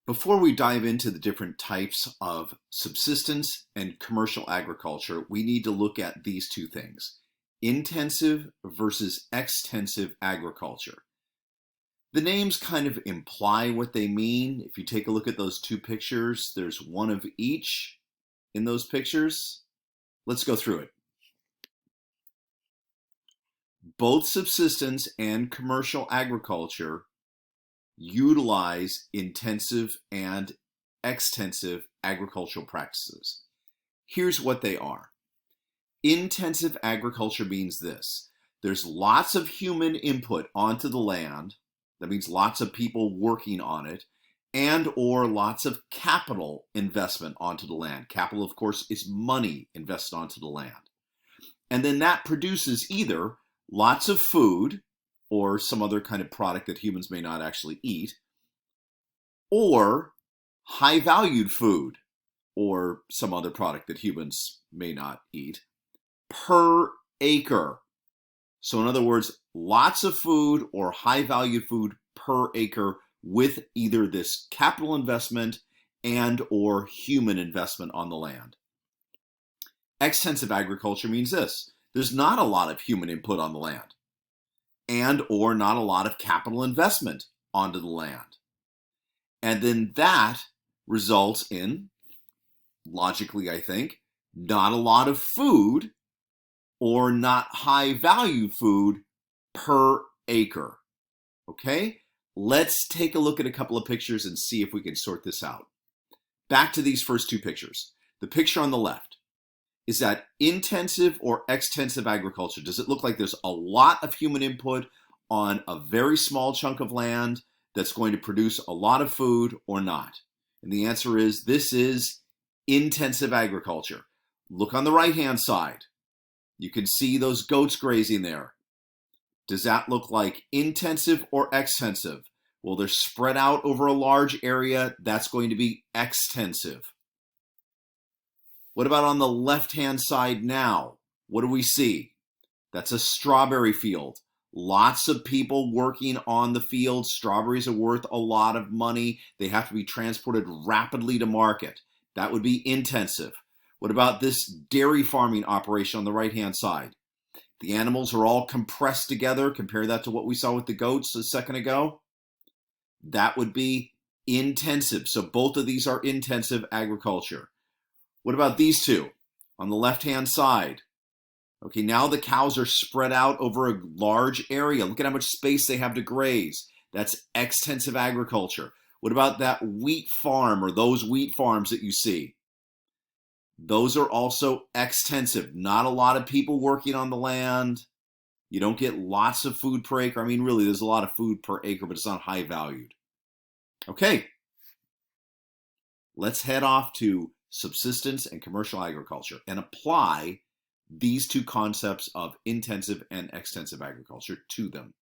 Before we dive into the different types of subsistence and commercial agriculture, we need to look at these two things: intensive versus extensive agriculture. The names kind of imply what they mean. If you take a look at those two pictures, there's one of each in those pictures. Let's go through it. Both subsistence and commercial agriculture utilize intensive and extensive agricultural practices. Here's what they are. Intensive agriculture means this: there's lots of human input onto the land. That means lots of people working on it, and or lots of capital investment onto the land. Capital, of course, is money invested onto the land. And then that produces either lots of food or some other kind of product that humans may not actually eat, or high-valued food or some other product that humans may not eat per acre. So in other words, lots of food or high-valued food per acre with either this capital investment and or human investment on the land. Extensive agriculture means this: there's not a lot of human input on the land and or not a lot of capital investment onto the land. And then that results in, logically I think, not a lot of food or not high value food per acre. Okay? Let's take a look at a couple of pictures and see if we can sort this out. Back to these first two pictures. The picture on the left. Is that intensive or extensive agriculture? Does it look like there's a lot of human input on a very small chunk of land that's going to produce a lot of food or not? And the answer is this is intensive agriculture. Look on the right-hand side. You can see those goats grazing there. Does that look like intensive or extensive? Well, they're spread out over a large area. That's going to be extensive. What about on the left-hand side now? What do we see? That's a strawberry field. Lots of people working on the field. Strawberries are worth a lot of money. They have to be transported rapidly to market. That would be intensive. What about this dairy farming operation on the right-hand side? The animals are all compressed together. Compare that to what we saw with the goats a second ago. That would be intensive. So both of these are intensive agriculture. What about these two on the left-hand side? Okay, now the cows are spread out over a large area. Look at how much space they have to graze. That's extensive agriculture. What about that wheat farm or those wheat farms that you see? Those are also extensive. Not a lot of people working on the land. You don't get lots of food per acre. I mean, really, there's a lot of food per acre, but it's not high valued. Okay, let's head off to subsistence and commercial agriculture and apply these two concepts of intensive and extensive agriculture to them.